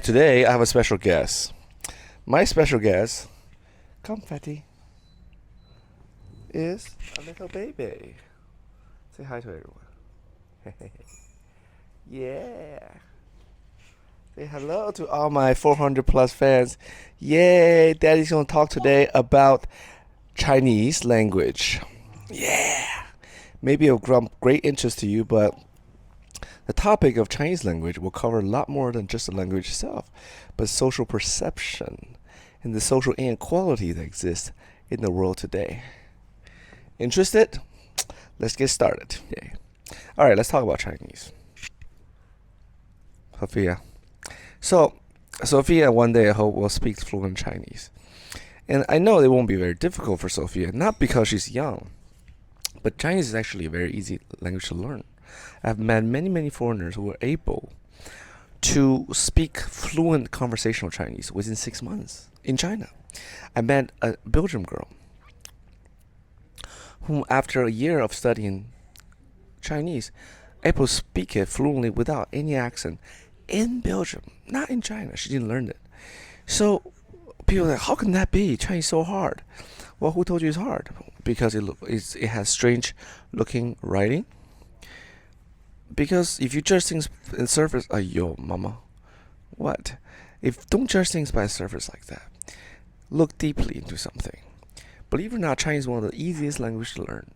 Today I have a special guest. My special guest, come Fatty, is a little baby. Say hi to everyone. Yeah. Say hello to all my 400 plus fans. Yay! Daddy's gonna talk today about Chinese language. Yeah. Maybe of great interest to you, but the topic of Chinese language will cover a lot more than just the language itself, but social perception and the social inequality that exists in the world today. Interested? Let's get started. Yay. All right, let's talk about Chinese. Sophia. So, Sophia one day I hope will speak fluent Chinese. And I know it won't be very difficult for Sophia, not because she's young, but Chinese is actually a very easy language to learn. I've met many foreigners who were able to speak fluent conversational Chinese within 6 months in China. I met a Belgian girl whom, after a year of studying Chinese, able to speak it fluently without any accent in Belgium, not in China. She didn't learn it. So people are like, how can that be? Chinese is so hard. Well, who told you it's hard? Because it has strange looking writing. Because if you judge things in surface, yo, mama, what? Don't judge things by surface like that. Look deeply into something. Believe it or not, Chinese is one of the easiest languages to learn.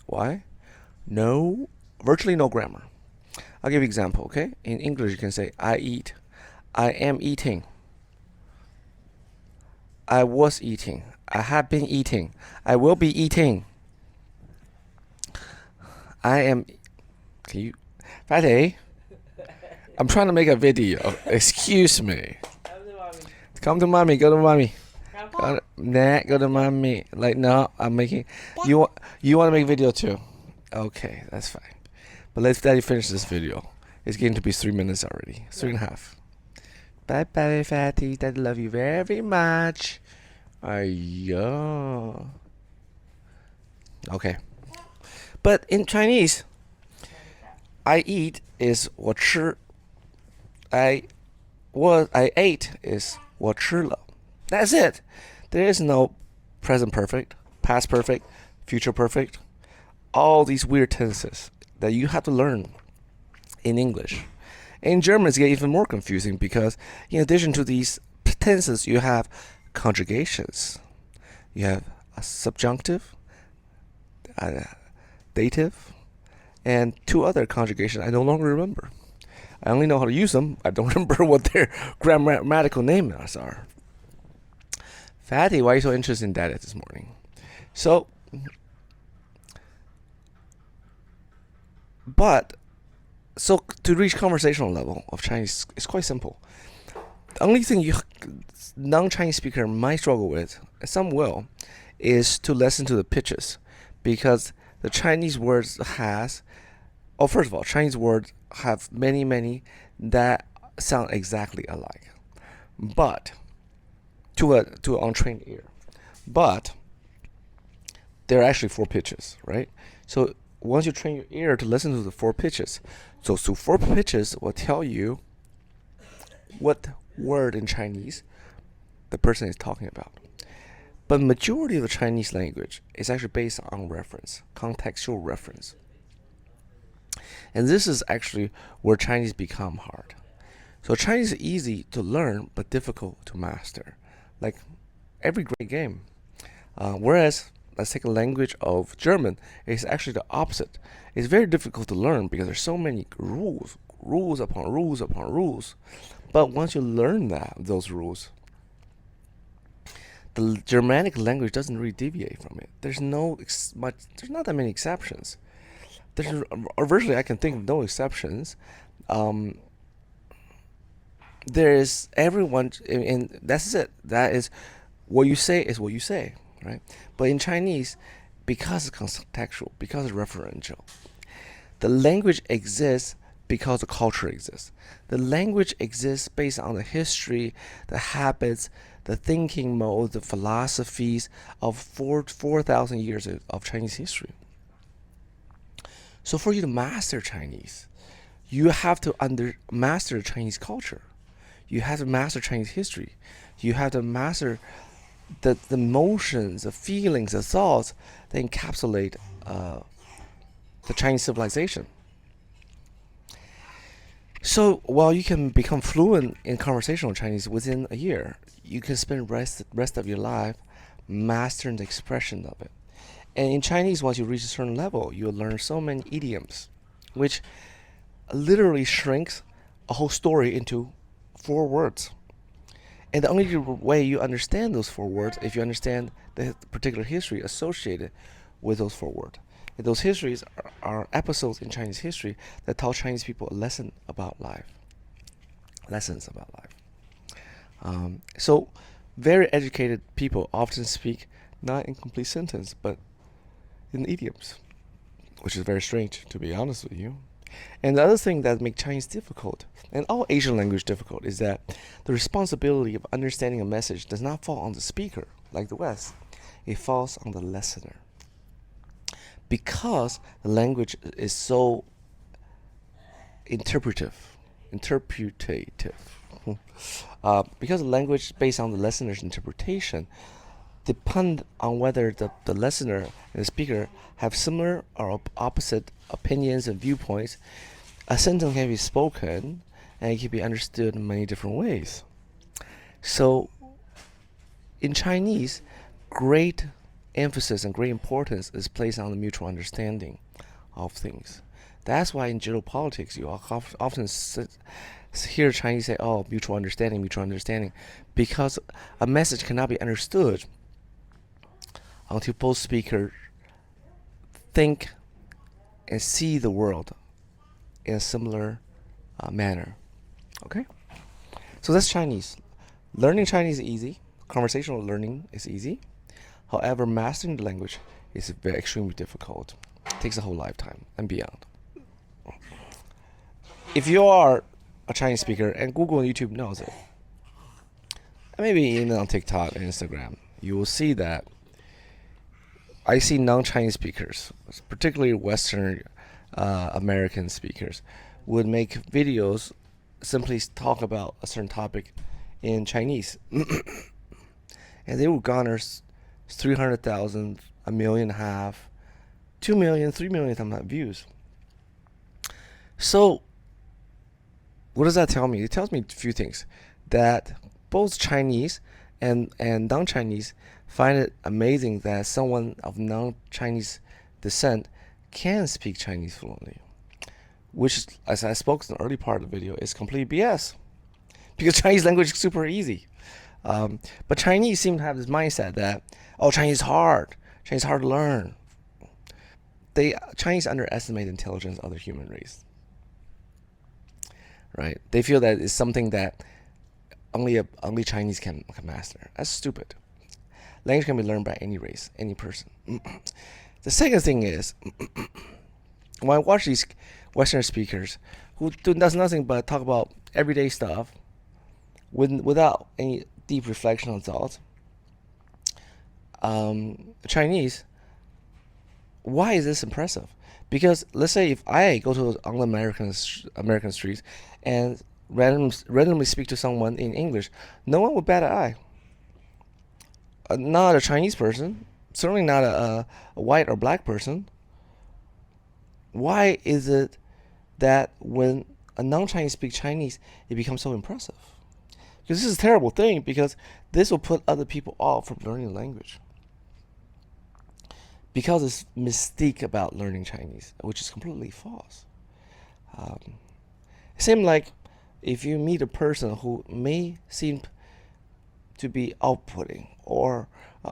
Why? Virtually no grammar. I'll give you an example, okay? In English, you can say, I eat. I am eating. I was eating. I have been eating. I will be eating. I am... Can you... Fatty, I'm trying to make a video. Excuse me. Come to mommy. Go to mommy. Go to mommy. Like, no, I'm making... You want to make a video too? Okay, that's fine. But let's Daddy finish this video. It's getting to be 3 minutes already. 3.5. Bye, Fatty. Daddy love you very much. Ayo. Okay. But in Chinese, I eat is 我吃. I ate is 我吃了. That's it. There is no present perfect, past perfect, future perfect. All these weird tenses that you have to learn in English. In German, it's even more confusing because in addition to these tenses, you have conjugations. You have a subjunctive, a dative, and 2 other conjugations I no longer remember. I only know how to use them. I don't remember what their grammatical names are. Fatty, why are you so interested in data this morning? So to reach conversational level of Chinese, it's quite simple. The only thing non-Chinese speaker might struggle with, and some will, is to listen to the pitches, because the Chinese words first of all, Chinese words have many that sound exactly alike, but to an untrained ear, but there are actually 4 pitches, right? So once you train your ear to listen to the 4 pitches, so 4 pitches will tell you what word in Chinese the person is talking about. But majority of the Chinese language is actually based on reference, contextual reference. And this is actually where Chinese become hard. So Chinese is easy to learn but difficult to master, like every great game. Whereas, let's take a language of German, it's actually the opposite. It's very difficult to learn because there's so many rules upon rules. But once you learn those rules, the Germanic language doesn't really deviate from it. There's not that many exceptions. Virtually, I can think of no exceptions. There is everyone, and that's it. That is what you say is what you say, right? But in Chinese, because it's contextual, because it's referential, the language exists because the culture exists. The language exists based on the history, the habits, the thinking mode, the philosophies of 4,000 years of Chinese history. So for you to master Chinese, you have to master Chinese culture. You have to master Chinese history. You have to master the emotions, the feelings, the thoughts that encapsulate the Chinese civilization. So while you can become fluent in conversational Chinese within a year, you can spend rest of your life mastering the expression of it. And in Chinese, once you reach a certain level, you'll learn so many idioms, which literally shrinks a whole story into 4 words. And the only way you understand those 4 words if you understand the particular history associated with those 4 words. And those histories are episodes in Chinese history that tell Chinese people a lesson about life. Lessons about life. So very educated people often speak not in complete sentence, but in idioms, which is very strange, to be honest with you. And the other thing that makes Chinese difficult, and all Asian language difficult, is that the responsibility of understanding a message does not fall on the speaker, like the West. It falls on the listener. Because the language is so interpretative. Because the language based on the listener's interpretation depend on whether the listener and the speaker have similar or opposite opinions and viewpoints. A sentence can be spoken and it can be understood in many different ways. So in Chinese, great emphasis and great importance is placed on the mutual understanding of things. That's why in geopolitics you often hear Chinese say, "Oh, mutual understanding," because a message cannot be understood until both speakers think and see the world in a similar manner. Okay? So that's Chinese. Learning Chinese is easy. Conversational learning is easy. However, mastering the language is extremely difficult. It takes a whole lifetime and beyond. If you are a Chinese speaker, and Google and YouTube knows it, and maybe even on TikTok and Instagram, you will see that I see non-Chinese speakers, particularly Western American speakers, would make videos simply talk about a certain topic in Chinese. And they would garner 300,000, 1.5 million, 2 million, 3 million sometimes views. So what does that tell me? It tells me a few things. That both Chinese and non-Chinese find it amazing that someone of non-Chinese descent can speak Chinese fluently, which, as I spoke in the early part of the video, is complete BS, because Chinese language is super easy. But Chinese seem to have this mindset that, oh, Chinese is hard to learn. Chinese underestimate the intelligence of the human race. Right? They feel that it's something that only Chinese can master. That's stupid. Language can be learned by any race, any person. The second thing is, when I watch these Western speakers who does nothing but talk about everyday stuff without any deep reflection on thoughts, Chinese, why is this impressive? Because let's say if I go to American streets and randomly speak to someone in English, no one would bat an eye. Not a Chinese person, certainly not a white or black person. Why is it that when a non-Chinese speaks Chinese, it becomes so impressive? Because this is a terrible thing, because this will put other people off from learning the language. Because it's mystique about learning Chinese, which is completely false. It seems like if you meet a person who may seem to be outputting or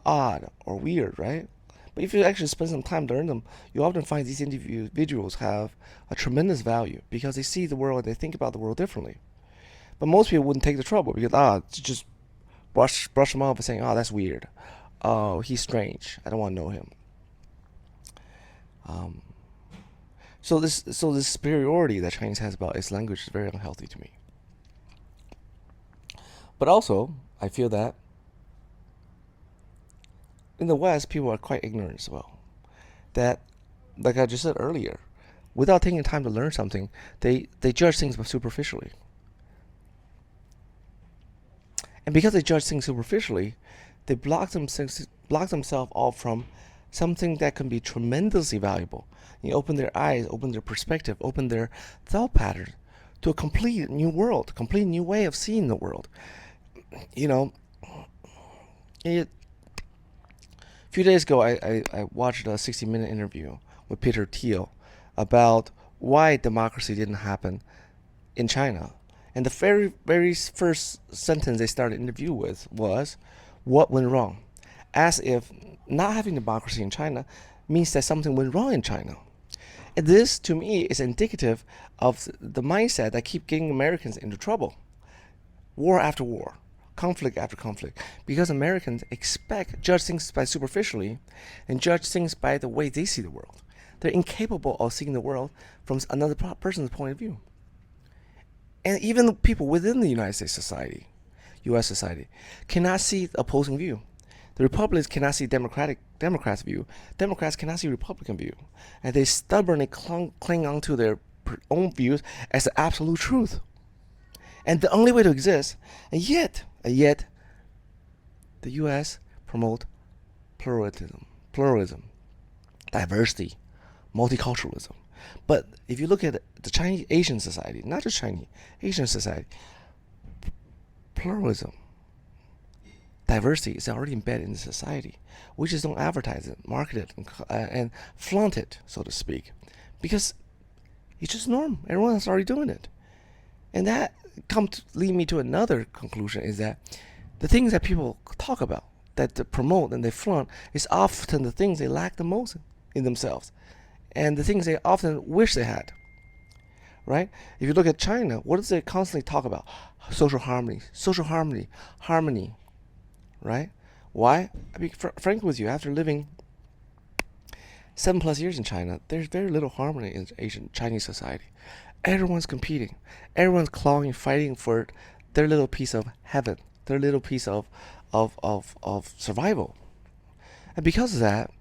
odd or weird, right? But if you actually spend some time to learn them, you often find these individuals have a tremendous value because they see the world and they think about the world differently. But most people wouldn't take the trouble because just brush them off and saying, "Oh, that's weird. Oh, he's strange. I don't want to know him." So this superiority that Chinese has about its language is very unhealthy to me. But also, I feel that in the West, people are quite ignorant as well. That, like I just said earlier, without taking time to learn something, they judge things superficially. And because they judge things superficially, they block themselves off from something that can be tremendously valuable. You open their eyes, open their perspective, open their thought pattern to a complete new world, complete new way of seeing the world. You know, a few days ago, I watched a 60-minute interview with Peter Thiel about why democracy didn't happen in China. And the very first sentence they started the interview with was, "What went wrong?" As if not having democracy in China means that something went wrong in China. And this, to me, is indicative of the mindset that keep getting Americans into trouble. War after war, conflict after conflict, because Americans judge things by superficially and judge things by the way they see the world. They're incapable of seeing the world from another person's point of view. And even people within the United States society, U.S. society, cannot see the opposing view. The Republicans cannot see Democrats' view. Democrats cannot see Republican view. And they stubbornly cling on to their own views as the absolute truth. And the only way to exist, and yet, the U.S. promote pluralism, diversity, multiculturalism. But if you look at the Chinese Asian society, not just Chinese, Asian society, pluralism, diversity is already embedded in the society. We just don't advertise it, market it, and flaunt it, so to speak, because it's just norm. Everyone's already doing it. And that lead me to another conclusion, is that the things that people talk about, that they promote and they flaunt, is often the things they lack the most in themselves, and the things they often wish they had. Right? If you look at China, what does they constantly talk about? Social harmony, harmony. Right? Why? I mean, frankly with you, after living 7+ years in China, there's very little harmony in Chinese society. Everyone's competing. Everyone's clawing, fighting for their little piece of heaven, their little piece of survival. And because of that,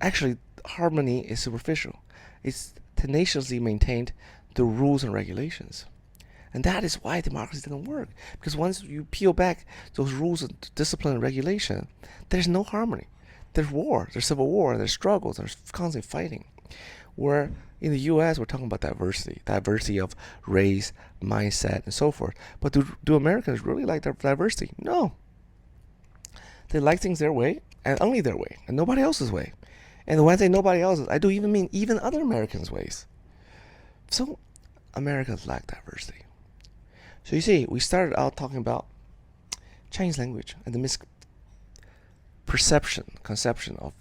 actually, harmony is superficial. It's tenaciously maintained the rules and regulations. And that is why democracy doesn't work. Because once you peel back those rules of discipline and regulation, there's no harmony. There's war, there's civil war, there's struggles, there's constant fighting. Where in the U.S., we're talking about diversity of race, mindset, and so forth. But do Americans really like their diversity? No. They like things their way, and only their way, and nobody else's way. And when I say nobody else's, I do even mean even other Americans' ways. So Americans lack diversity. So you see, we started out talking about Chinese language and the conception of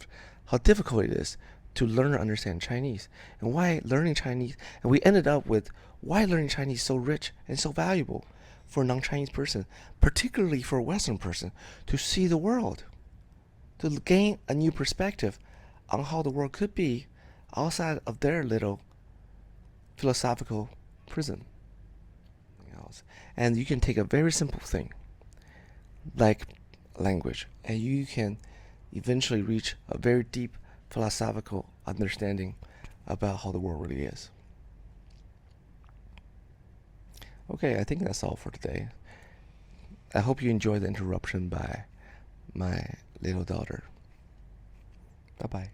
how difficult it is to learn and understand Chinese, and why learning Chinese, and we ended up with why learning Chinese is so rich and so valuable for a non-Chinese person, particularly for a Western person, to see the world, to gain a new perspective on how the world could be outside of their little philosophical prison. And you can take a very simple thing like language, and you can eventually reach a very deep philosophical understanding about how the world really is. Okay, I think that's all for today. I hope you enjoyed the interruption by my little daughter. Bye-bye.